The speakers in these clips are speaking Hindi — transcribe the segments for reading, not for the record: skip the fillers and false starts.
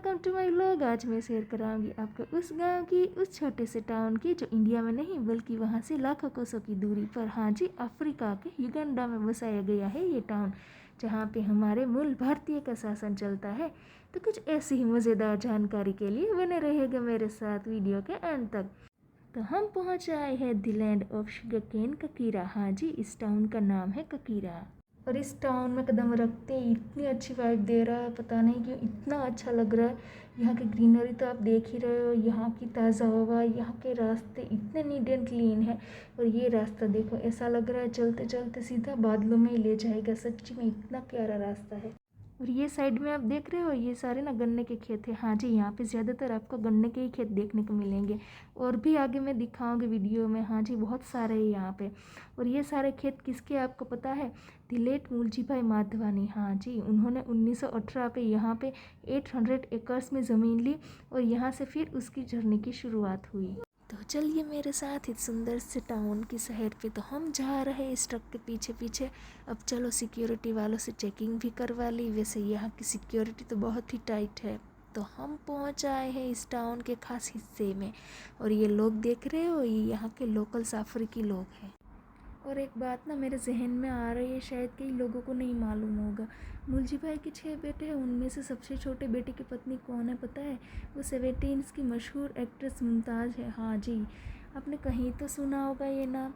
Welcome to my vlog. आज मैं शेयर कराऊंगी आपको उस गांव की, उस छोटे से टाउन की जो इंडिया में नहीं बल्कि वहां से लाखों कोसों की दूरी पर, हाँ जी, अफ्रीका के युगांडा में बसाया गया है ये टाउन, जहां पे हमारे मूल भारतीय का शासन चलता है। तो कुछ ऐसी ही मज़ेदार जानकारी के लिए बने रहेगा मेरे साथ वीडियो के एंड तक। तो हम पहुंच आए हैं the land of sugarcane, Kakira. हाँ जी, इस टाउन का नाम है ककीरा। और इस टाउन में कदम रखते ही इतनी अच्छी वाइब दे रहा है, पता नहीं क्यों इतना अच्छा लग रहा है। यहाँ की ग्रीनरी तो आप देख ही रहे हो, यहाँ की ताज़ा हवा, यहाँ के रास्ते इतने नीट एंड क्लीन है। और ये रास्ता देखो, ऐसा लग रहा है चलते चलते सीधा बादलों में ही ले जाएगा। सच्ची में इतना प्यारा रास्ता है। और ये साइड में आप देख रहे हो, ये सारे ना गन्ने के खेत हैं। हाँ जी, यहाँ पे ज़्यादातर आपको गन्ने के ही खेत देखने को मिलेंगे, और भी आगे मैं दिखाऊंगी वीडियो में। हाँ जी, बहुत सारे हैं यहाँ पे। और ये सारे खेत किसके आपको पता है? दिलेट मूलजी भाई माधवानी। हाँ जी, उन्होंने 1918 पे यहाँ पे 800 एकर्स में ज़मीन ली, और यहाँ से फिर उसकी जर्नी की शुरुआत हुई। तो चलिए मेरे साथ इस सुंदर से टाउन की शहर पे। तो हम जा रहे हैं इस ट्रक के पीछे पीछे। अब चलो सिक्योरिटी वालों से चेकिंग भी करवा ली। वैसे यहाँ की सिक्योरिटी तो बहुत ही टाइट है। तो हम पहुँच आए हैं इस टाउन के खास हिस्से में, और ये लोग देख रहे हो, ये यहाँ के लोकल अफ्रीकी लोग हैं। और एक बात ना मेरे जहन में आ रही है, शायद कई लोगों को नहीं मालूम होगा। मुलजी भाई के 6 बेटे हैं, उनमें से सबसे छोटे बेटे की पत्नी कौन है पता है? वो 70s की मशहूर एक्ट्रेस मुमताज़ है। हाँ जी, आपने कहीं तो सुना होगा ये नाम।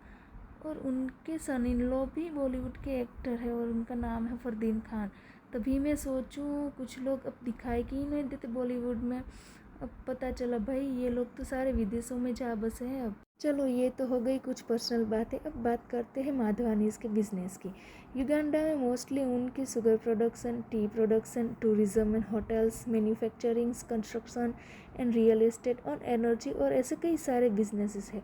और उनके सन इन लॉ भी बॉलीवुड के एक्टर है, और उनका नाम है फरदीन खान। तभी मैं सोचूं, कुछ लोग अब दिखाई क्यों नहीं देते बॉलीवुड में। अब पता चला भाई ये लोग तो सारे विदेशों में जा बसे हैं अब। चलो ये तो हो गई कुछ पर्सनल बातें। अब बात करते हैं माधवानीज़ के बिजनेस की। युगांडा में मोस्टली उनकी sugar production, T production, tourism and hotels, manufacturing, construction and real estate और एनर्जी, और ऐसे कई सारे बिजनेसेस हैं।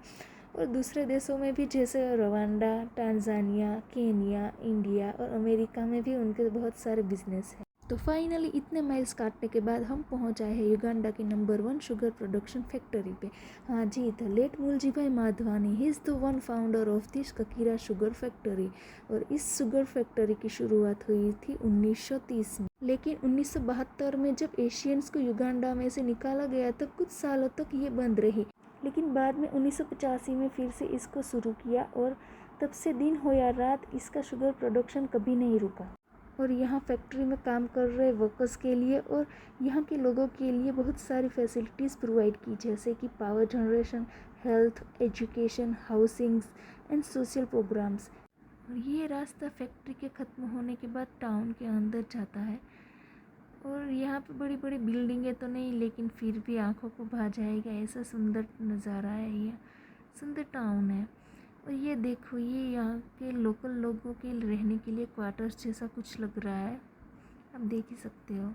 और दूसरे देशों में भी, जैसे रवांडा, टांजानिया, केनिया, इंडिया और अमेरिका में भी उनके बहुत सारे बिजनेस हैं। तो फाइनली इतने माइल्स काटने के बाद हम पहुंच आए हैं युगांडा की नंबर 1 शुगर प्रोडक्शन फैक्ट्री पे। हाँ जी, the late Muljibhai Madhvani, he is the one founder of this Kakira sugar factory. और इस शुगर फैक्ट्री की शुरुआत हुई थी 1930 में, लेकिन 1972 में जब एशियंस को युगांडा में से निकाला गया तब कुछ सालों तक ये बंद रही। लेकिन बाद में 1985 में फिर से इसको शुरू किया, और तब से दिन हो या रात इसका शुगर प्रोडक्शन कभी नहीं रुका। और यहाँ फैक्ट्री में काम कर रहे वर्कर्स के लिए और यहाँ के लोगों के लिए बहुत सारी फैसिलिटीज़ प्रोवाइड की, जैसे कि power generation, health, education, housings and social programmes. और ये रास्ता फैक्ट्री के ख़त्म होने के बाद टाउन के अंदर जाता है। और यहाँ पे बड़ी बड़ी बिल्डिंगें तो नहीं, लेकिन फिर भी आँखों को भा जाएगा, ऐसा सुंदर नज़ारा है ये, सुंदर टाउन है। और ये देखो, ये यहाँ के लोकल लोगों के रहने के लिए क्वार्टर्स जैसा कुछ लग रहा है, आप देख ही सकते हो।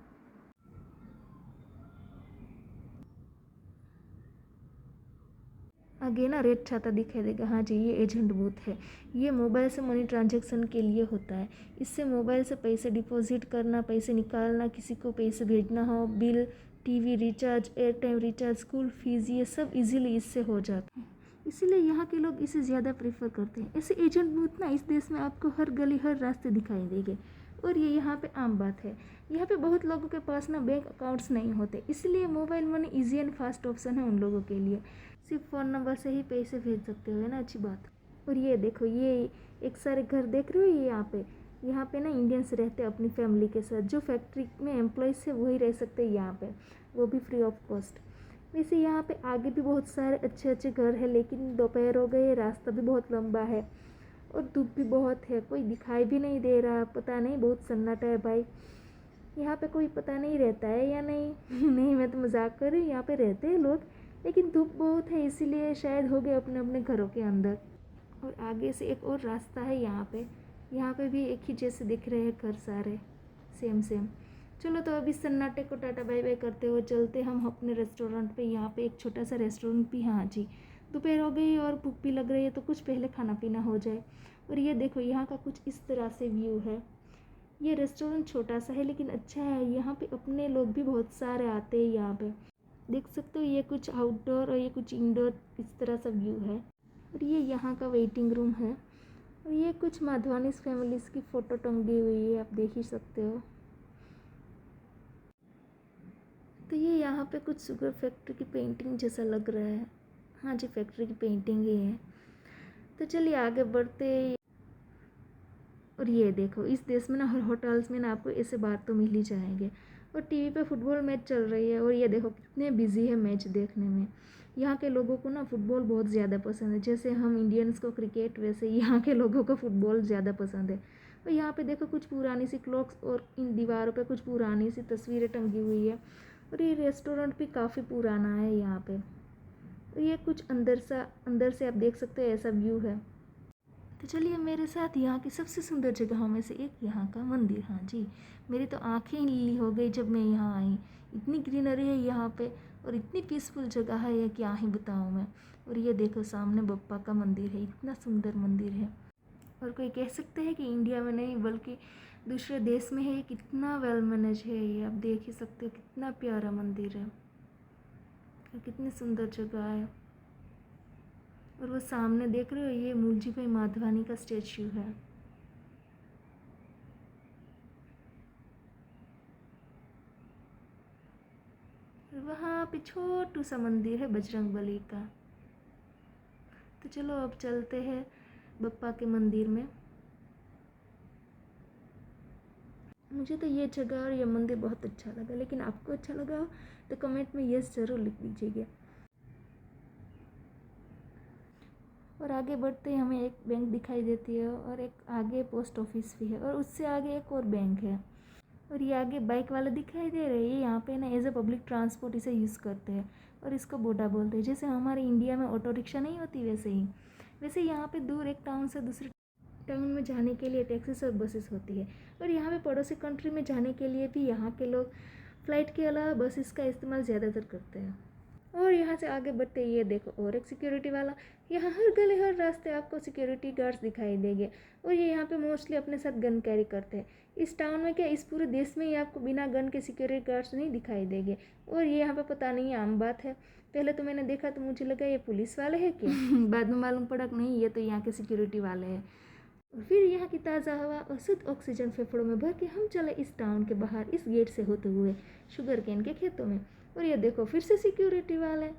आगे ना रेड छाता दिखाई देगा। हाँ जी, ये एजेंट बूथ है। ये मोबाइल से मनी ट्रांजैक्शन के लिए होता है। इससे मोबाइल से पैसे डिपॉजिट करना, पैसे निकालना, किसी को पैसे भेजना हो, bill, TV recharge, airtime recharge, school fees, ये सब इजीली इससे हो जाता है। इसीलिए यहाँ के लोग इसे ज़्यादा प्रेफर करते हैं। ऐसे एजेंट बूथ ना इस देश में आपको हर गली हर रास्ते दिखाई देंगे, और ये यहाँ पे आम बात है। यहाँ पे बहुत लोगों के पास ना बैंक अकाउंट्स नहीं होते, इसलिए mobile money easy and fast option है उन लोगों के लिए। सिर्फ फ़ोन नंबर से ही पैसे भेज सकते हो, है ना, अच्छी बात। और ये देखो, ये एक सारे घर देख रहे हो, ये यहाँ पे ना इंडियंस रहते हैं अपनी फैमिली के साथ। जो फैक्ट्री में एम्प्लॉयज़ है वही रह सकते हैं यहाँ पे, वो भी फ्री ऑफ कॉस्ट। वैसे यहाँ पे आगे भी बहुत सारे अच्छे अच्छे घर हैं, लेकिन दोपहर हो गए, रास्ता भी बहुत लंबा है और धूप भी बहुत है, कोई दिखाई भी नहीं दे रहा। पता नहीं, बहुत सन्नाटा है भाई। यहाँ पे कोई पता नहीं रहता है या नहीं नहीं, मैं तो मजाक कर रही हूँ, यहाँ पे रहते हैं लोग, लेकिन धूप बहुत है, इसीलिए शायद हो गए अपने अपने घरों के अंदर। और आगे से एक और रास्ता है यहाँ पे भी एक ही जैसे दिख रहे हैं घर सारे, सेम सेम। चलो, तो अभी सन्नाटे को टाटा बाय बाय करते हुए चलते हम अपने रेस्टोरेंट पे। यहाँ पे एक छोटा सा रेस्टोरेंट भी, हाँ जी, दोपहर हो गई और भूख भी लग रही है, तो कुछ पहले खाना पीना हो जाए। और ये देखो, यहाँ का कुछ इस तरह से व्यू है। ये रेस्टोरेंट छोटा सा है लेकिन अच्छा है। यहाँ पे अपने लोग भी बहुत सारे आते हैं। यहाँ पे देख सकते हो, ये कुछ आउटडोर और ये कुछ इंडोर, इस तरह सा व्यू है। और ये यहाँ का वेटिंग रूम है। और ये कुछ माधवानीस फैमिलीज़ की फ़ोटो टंगी हुई है, आप देख ही सकते हो। तो ये यहाँ पे कुछ शुगर फैक्ट्री की पेंटिंग जैसा लग रहा है। हाँ जी, फैक्ट्री की पेंटिंग ही है। तो चलिए आगे बढ़ते। और ये देखो, इस देश में ना हर होटल्स में ना आपको ऐसे बार तो मिल ही जाएंगे। और टीवी पे फुटबॉल मैच चल रही है और ये देखो कितने बिजी है मैच देखने में। यहाँ के लोगों को ना फुटबॉल बहुत ज़्यादा पसंद है। जैसे हम इंडियंस को क्रिकेट, वैसे यहाँ के लोगों को फुटबॉल ज़्यादा पसंद है। और यहाँ पे देखो कुछ पुरानी सी क्लॉक्स और इन दीवारों पे कुछ पुरानी सी तस्वीरें टंगी हुई है। और ये रेस्टोरेंट भी काफ़ी पुराना है यहाँ पे। और ये कुछ अंदर से आप देख सकते हैं, ऐसा व्यू है। तो चलिए मेरे साथ यहाँ की सबसे सुंदर जगहों में से एक यहाँ का मंदिर। हाँ जी, मेरी तो आंखें ही नीली हो गई जब मैं यहाँ आई। इतनी ग्रीनरी है यहाँ पे और इतनी पीसफुल जगह है, ये क्या ही बताऊँ मैं। और ये देखो सामने बप्पा का मंदिर है, इतना सुंदर मंदिर है। और कोई कह सकते हैं कि इंडिया में नहीं बल्कि दूसरे देश में है। ये कितना वेल मैनेज है, ये आप देख ही सकते हो कितना प्यारा मंदिर है और कितनी सुंदर जगह है। और वो सामने देख रहे हो, ये मूलजी भाई माधवानी का स्टैच्यू है। और वहाँ पे छोटू सा मंदिर है बजरंगबली का। तो चलो अब चलते हैं बप्पा के मंदिर में। मुझे तो ये जगह और ये मंदिर बहुत अच्छा लगा, लेकिन आपको अच्छा लगा हो तो कमेंट में यस ज़रूर लिख दीजिएगा। और आगे बढ़ते हमें एक बैंक दिखाई देती है और एक आगे पोस्ट ऑफिस भी है और उससे आगे एक और बैंक है। और ये आगे बाइक वाला दिखाई दे रहा है, यहाँ पे ना एज ए पब्लिक ट्रांसपोर्ट इसे यूज़ करते हैं और इसको बोडा बोलते हैं। जैसे हमारे इंडिया में ऑटो रिक्शा नहीं होती वैसे ही। वैसे यहाँ पे दूर एक टाउन से दूसरे टाउन में जाने के लिए टैक्सीज और बसेस होती है। और यहाँ पे पड़ोसी कंट्री में जाने के लिए भी यहाँ के लोग फ़्लाइट के अलावा बसेस का इस्तेमाल ज़्यादातर करते हैं। और यहाँ से आगे बढ़ते ये देखो और एक सिक्योरिटी वाला। यहाँ हर गली हर रास्ते आपको सिक्योरिटी गार्ड्स दिखाई देंगे और ये यहाँ पे मोस्टली अपने साथ गन कैरी करते हैं। इस टाउन में क्या, इस पूरे देश में ही आपको बिना गन के सिक्योरिटी गार्ड्स नहीं दिखाई देंगे। और ये यहाँ पे पता नहीं आम बात है। पहले तो मैंने देखा तो मुझे लगा ये पुलिस वाले हैं क्या बाद में मालूम पड़ा कि नहीं, ये तो यहाँ के सिक्योरिटी वाले हैं। और फिर यहाँ की ताज़ा हवा और शुद्ध ऑक्सीजन फेफड़ों में भर के हम चले इस टाउन के बाहर, इस गेट से होते हुए शुगर केन के खेतों में। और ये देखो फिर से सिक्योरिटी वाले।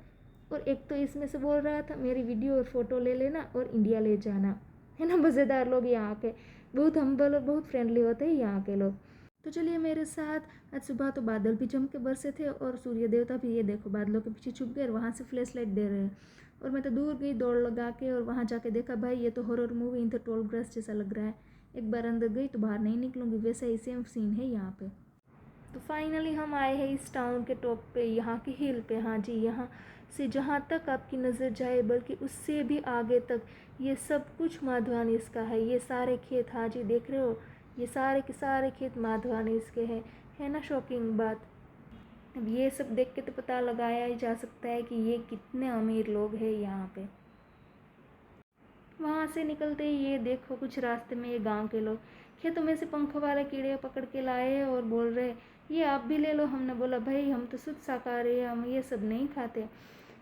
और एक तो इसमें से बोल रहा था मेरी वीडियो और फ़ोटो ले लेना और इंडिया ले जाना, है ना। मज़ेदार लोग यहाँ के, बहुत हम्बल और बहुत फ्रेंडली होते हैं यहाँ के लोग। तो चलिए मेरे साथ। आज सुबह तो बादल भी जम के बरसे थे और सूर्य देवता भी ये देखो बादलों के पीछे छुप गए और वहाँ से फ्लैश लाइट दे रहे हैं। और मैं तो दूर गई दौड़ लगा के और वहाँ जाके देखा, भाई ये तो horror movie in the toll grass जैसा लग रहा है। एक बार अंदर गई तो बाहर नहीं निकलूँगी, वैसा ही सेम सीन है यहाँ पे। तो फाइनली हम आए हैं इस टाउन के टॉप पे, यहाँ की हिल पे। हाँ जी, यहाँ से जहाँ तक आपकी नज़र जाए बल्कि उससे भी आगे तक ये सब कुछ माधवानीस का है। ये सारे खेत, हाँ जी देख रहे हो, ये सारे के सारे खेत माधवानीस के हैं। है ना शॉकिंग बात। अब ये सब देख के तो पता लगाया ही जा सकता है कि ये कितने अमीर लोग हैं यहाँ पे। वहाँ से निकलते ही ये देखो कुछ रास्ते में ये गांव के लोग खेतों में से पंखों वाले कीड़े पकड़ के लाए हैं और बोल रहे ये आप भी ले लो। हमने बोला भाई हम तो शुद्ध शाकाहारी हैं, हम ये सब नहीं खाते।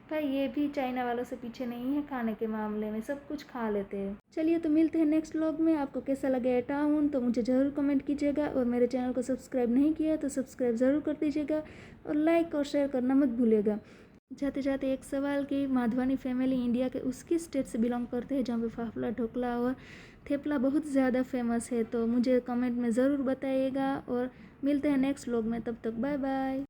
भाई ये भी चाइना वालों से पीछे नहीं है खाने के मामले में, सब कुछ खा लेते हैं। चलिए तो मिलते हैं नेक्स्ट व्लॉग में। आपको कैसा लगा ये टाउन तो मुझे ज़रूर कमेंट कीजिएगा और मेरे चैनल को सब्सक्राइब नहीं किया तो सब्सक्राइब ज़रूर कर दीजिएगा और लाइक और शेयर करना मत भूलिएगा। जाते जाते एक सवाल कि माधवानी फैमिली इंडिया के उस किस स्टेट से बिलोंग करते हैं जहाँ पे फाफला, ढोकला और थेपला बहुत ज़्यादा फेमस है। तो मुझे कमेंट में ज़रूर बताइएगा और मिलते हैं नेक्स्ट व्लॉग में। तब तक बाय बाय।